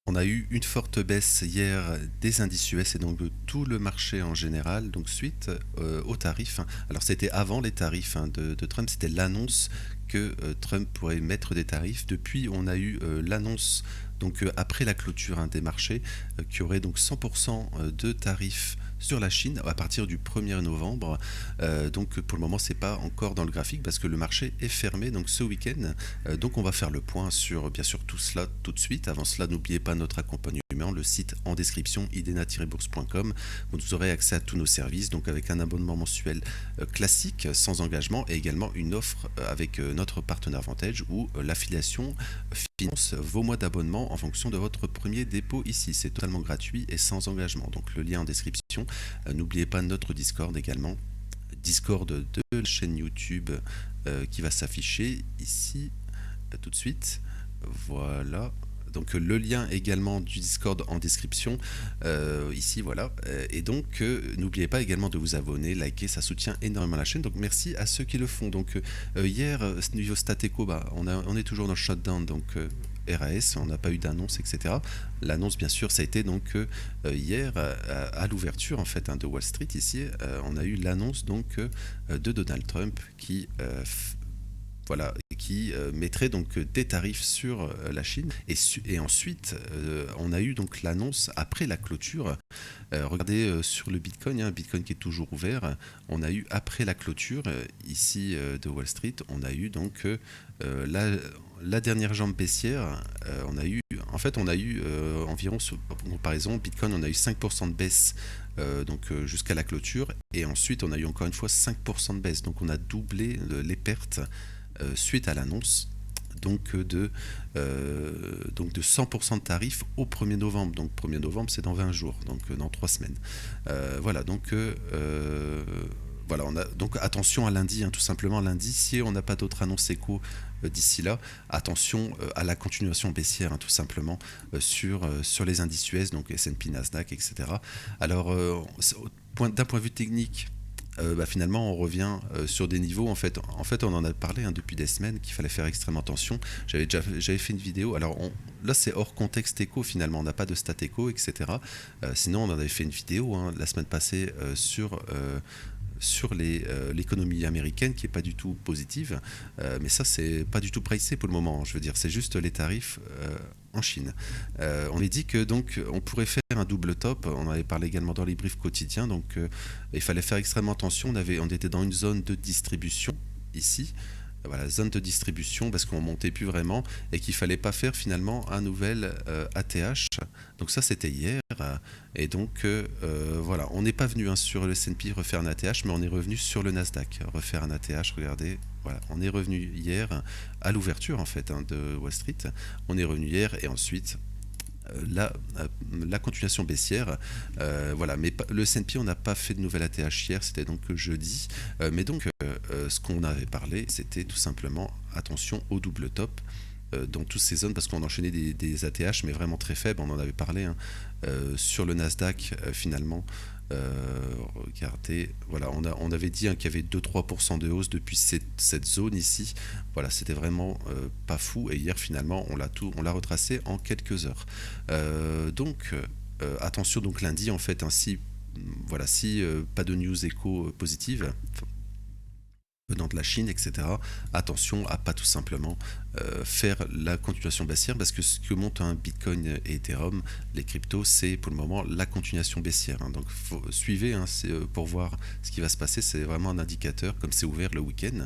On a eu une forte baisse hier des indices US et donc de tout le marché en général, donc suite aux tarifs, hein. Alors c'était avant les tarifs, hein, de Trump, c'était l'annonce que Trump pourrait mettre des tarifs. Depuis, on a eu l'annonce, donc après la clôture, hein, des marchés, qu'il y aurait donc 100% de tarifs sur la Chine à partir du 1er novembre. Donc pour le moment, c'est pas encore dans le graphique parce que le marché est fermé donc ce week-end. Donc on va faire le point sur bien sûr tout cela tout de suite. Avant cela, n'oubliez pas notre accompagnement, le site en description idena-bourse.com. Vous aurez accès à tous nos services, donc avec un abonnement mensuel classique sans engagement et également une offre avec notre partenaire Vantage où l'affiliation finance vos mois d'abonnement en fonction de votre premier dépôt ici. C'est totalement gratuit et sans engagement. Donc le lien en description. N'oubliez pas notre Discord également. Discord de la chaîne YouTube qui va s'afficher ici tout de suite. Voilà. Donc le lien également du Discord en description, ici voilà. Et donc n'oubliez pas également de vous abonner, liker, ça soutient énormément la chaîne. Donc merci à ceux qui le font. Donc hier, niveau Stateco, on est toujours dans le shutdown, donc RAS, on n'a pas eu d'annonce, etc. L'annonce, bien sûr, ça a été donc hier à l'ouverture en fait, hein, de Wall Street ici, on a eu l'annonce donc de Donald Trump qui mettrait donc des tarifs sur la Chine. Et ensuite, on a eu donc l'annonce après la clôture. Regardez sur le Bitcoin, hein, Bitcoin qui est toujours ouvert. On a eu après la clôture ici de Wall Street, on a eu donc la dernière jambe baissière. On a eu environ, pour comparaison, Bitcoin, on a eu 5% de baisse. Donc jusqu'à la clôture, et ensuite on a eu encore une fois 5% de baisse, donc on a doublé les pertes suite à l'annonce donc de 100% de tarifs au 1er novembre. Donc 1er novembre, c'est dans 20 jours, donc dans 3 semaines. Voilà, donc voilà, donc attention à lundi, hein, tout simplement lundi, si on n'a pas d'autres annonces écho d'ici là, attention à la continuation baissière, hein, tout simplement sur les indices US, donc S&P, Nasdaq, etc. Alors d'un point de vue technique, finalement on revient sur des niveaux, en fait on en a parlé, hein, depuis des semaines, qu'il fallait faire extrêmement attention. J'avais fait une vidéo, alors là c'est hors contexte éco, finalement on n'a pas de stat éco, etc. Sinon on en avait fait une vidéo, hein, la semaine passée sur l'économie américaine qui est pas du tout positive, mais ça c'est pas du tout pricé pour le moment, je veux dire, c'est juste les tarifs en Chine. On a dit que donc on pourrait faire un double top, on avait parlé également dans les briefs quotidiens, donc il fallait faire extrêmement attention, on était dans une zone de distribution ici. Voilà, zone de distribution, parce qu'on montait plus vraiment et qu'il fallait pas faire finalement un nouvel ATH. Donc ça c'était hier, et donc voilà, on n'est pas venu, hein, sur le S&P refaire un ATH, mais on est revenu sur le Nasdaq refaire un ATH. Regardez, voilà, on est revenu hier à l'ouverture en fait, hein, de Wall Street. On est revenu hier et ensuite la continuation baissière, voilà, mais le S&P, on n'a pas fait de nouvelle ATH hier, c'était donc jeudi, mais donc ce qu'on avait parlé, c'était tout simplement attention au double top dans toutes ces zones, parce qu'on enchaînait des ATH mais vraiment très faibles, on en avait parlé, hein, sur le Nasdaq finalement. Regardez, voilà, on avait dit, hein, qu'il y avait 2-3% de hausse depuis cette zone ici. Voilà, c'était vraiment pas fou, et hier finalement on l'a retracé en quelques heures. Donc attention, donc lundi en fait, ainsi voilà, si pas de news éco positive venant de la Chine, etc. Attention à pas tout simplement faire la continuation baissière, parce que ce que montent un Bitcoin et Ethereum, les cryptos, c'est pour le moment la continuation baissière, hein. Donc suivez, hein, pour voir ce qui va se passer, c'est vraiment un indicateur, comme c'est ouvert le week-end.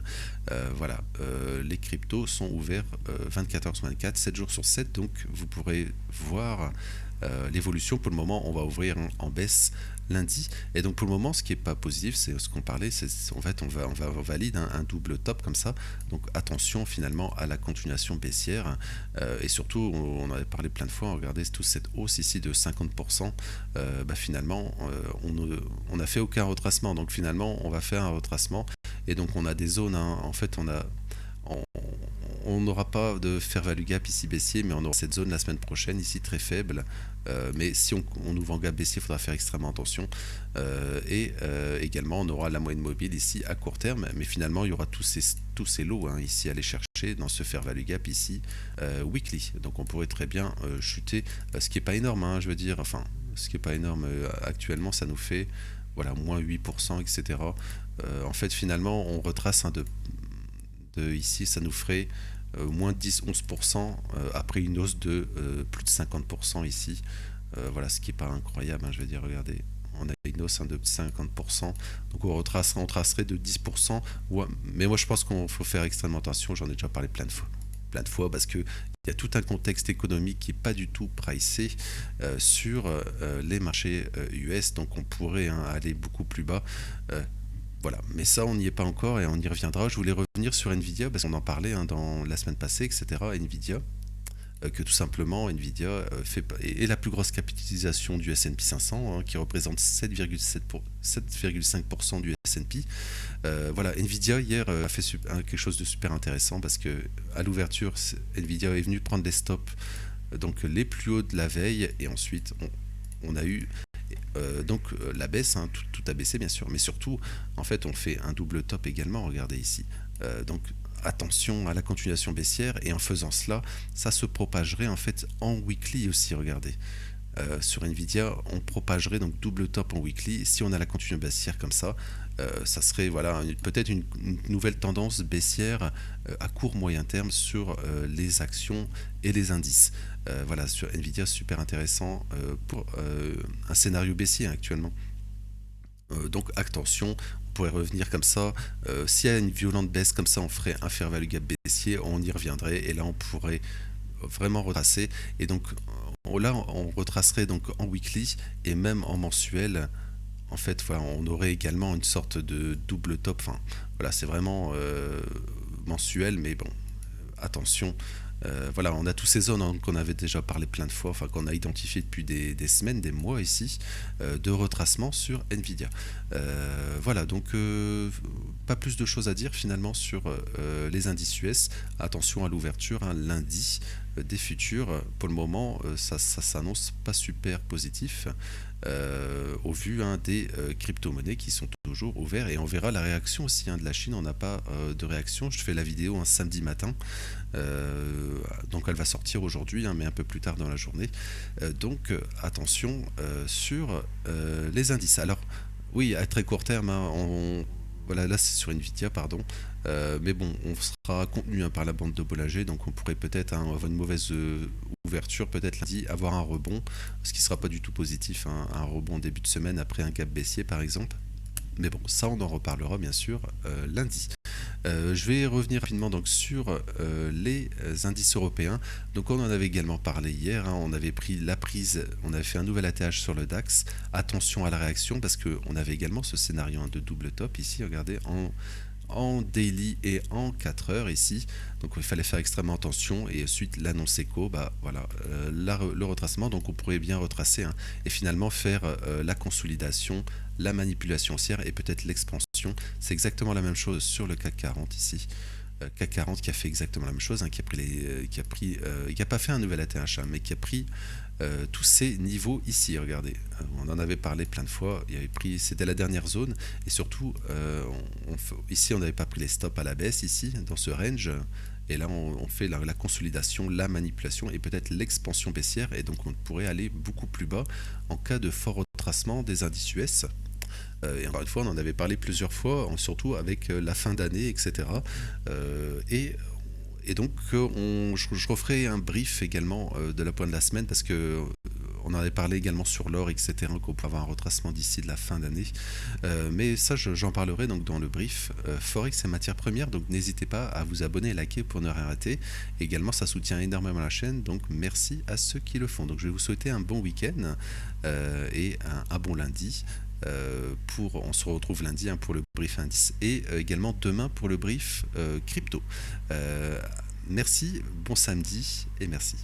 Voilà, les cryptos sont ouverts 24 heures sur 24, 7 jours sur 7, donc vous pourrez voir l'évolution. Pour le moment, on va ouvrir en baisse lundi, et donc pour le moment, ce qui est pas positif, c'est ce qu'on parlait, c'est en fait on valide un double top comme ça, donc attention finalement à la continuation baissière, et surtout on en avait parlé plein de fois, regardez toute cette hausse ici de 50%, finalement on n'a fait aucun retracement, donc finalement on va faire un retracement, et donc on a des zones, hein, en fait on n'aura pas de fair value gap ici baissier, mais on aura cette zone la semaine prochaine ici très faible, mais si on ouvre en gap baissier, il faudra faire extrêmement attention, et également on aura la moyenne mobile ici à court terme, mais finalement il y aura tous ces lots, hein, ici à aller chercher, marché dans ce fair value gap ici weekly. Donc on pourrait très bien chuter, ce qui est pas énorme, hein, je veux dire, enfin ce qui est pas énorme actuellement, ça nous fait voilà moins 8%, etc. En fait finalement on retrace de ici, ça nous ferait moins 10-11% après une hausse de plus de 50% ici. Voilà, ce qui n'est pas incroyable, hein, je veux dire, regardez, on a une hausse de 50%, donc on tracerait de 10%, ouais, mais moi je pense qu'il faut faire extrêmement attention, j'en ai déjà parlé plein de fois parce que il y a tout un contexte économique qui n'est pas du tout pricé sur les marchés US, donc on pourrait aller beaucoup plus bas. Voilà, mais ça on n'y est pas encore et on y reviendra. Je voulais revenir sur Nvidia parce qu'on en parlait dans la semaine passée, etc. Nvidia, que tout simplement Nvidia est la plus grosse capitalisation du S&P 500, qui représente 7,5% du S&P. Voilà, Nvidia hier a fait quelque chose de super intéressant parce que à l'ouverture, Nvidia est venu prendre les stops, donc les plus hauts de la veille, et ensuite on a eu la baisse, hein, tout a baissé bien sûr, mais surtout en fait on fait un double top également, regardez ici. Donc attention à la continuation baissière, et en faisant cela, ça se propagerait en fait en weekly aussi, regardez. Sur Nvidia, on propagerait donc double top en weekly. Si on a la continuation baissière comme ça, ça serait voilà, peut-être une nouvelle tendance baissière à court moyen terme sur les actions et les indices. Voilà, sur Nvidia, super intéressant pour un scénario baissier actuellement. Donc attention, on pourrait revenir comme ça. S'il y a une violente baisse comme ça, on ferait un fair value gap baissier, on y reviendrait et là on pourrait vraiment retracer. Et donc là on retracerait donc en weekly et même en mensuel. En fait, voilà, on aurait également une sorte de double top. Enfin, voilà, c'est vraiment mensuel, mais bon, attention. Voilà, on a tous ces zones, hein, qu'on avait déjà parlé plein de fois, enfin qu'on a identifié depuis des semaines, des mois ici, de retracement sur Nvidia. Voilà, donc pas plus de choses à dire finalement sur les indices US. Attention à l'ouverture, hein, lundi des futurs. Pour le moment, ça s'annonce pas super positif. Au vu, hein, des crypto-monnaies qui sont toujours ouverts, et on verra la réaction aussi, hein, de la Chine. On n'a pas de réaction. Je fais la vidéo un samedi matin, donc elle va sortir aujourd'hui, hein, mais un peu plus tard dans la journée. Donc attention sur les indices. Alors oui, à très court terme, hein, voilà, là c'est sur Nvidia, pardon. Mais bon, on sera contenu, hein, par la bande de Bollinger, donc on pourrait peut-être, hein, avoir une mauvaise ouverture, peut-être lundi, avoir un rebond, ce qui ne sera pas du tout positif, hein, un rebond en début de semaine après un gap baissier par exemple. Mais bon, ça on en reparlera bien sûr lundi. Je vais revenir rapidement donc sur les indices européens. Donc on en avait également parlé hier, hein, on avait pris la prise, on avait fait un nouvel atterrage sur le DAX. Attention à la réaction parce qu'on avait également ce scénario, hein, de double top ici, regardez, en daily et en 4 heures ici, donc il fallait faire extrêmement attention. Et ensuite l'annonce éco, bah voilà, le retracement, donc on pourrait bien retracer, hein, et finalement faire la consolidation, la manipulation haussière et peut-être l'expansion. C'est exactement la même chose sur le CAC 40 ici. CAC 40 qui a fait exactement la même chose, hein, qui a pas fait un nouvel ATH, hein, mais qui a pris tous ces niveaux ici, regardez. On en avait parlé plein de fois, c'était la dernière zone, et surtout ici on n'avait pas pris les stops à la baisse ici dans ce range, et là on fait la consolidation, la manipulation et peut-être l'expansion baissière, et donc on pourrait aller beaucoup plus bas en cas de fort retracement des indices US. Et encore une fois, on en avait parlé plusieurs fois, surtout avec la fin d'année, etc. Et donc, je referai un brief également de la pointe de la semaine, parce que on en avait parlé également sur l'or, etc., qu'on peut avoir un retracement d'ici de la fin d'année. Mais ça, j'en parlerai donc dans le brief Forex et matières premières. Donc, n'hésitez pas à vous abonner et liker pour ne rien rater. Également, ça soutient énormément la chaîne. Donc, merci à ceux qui le font. Donc, je vais vous souhaiter un bon week-end et un bon lundi. On se retrouve lundi, hein, pour le brief indice, et également demain pour le brief crypto. Merci, bon samedi et merci.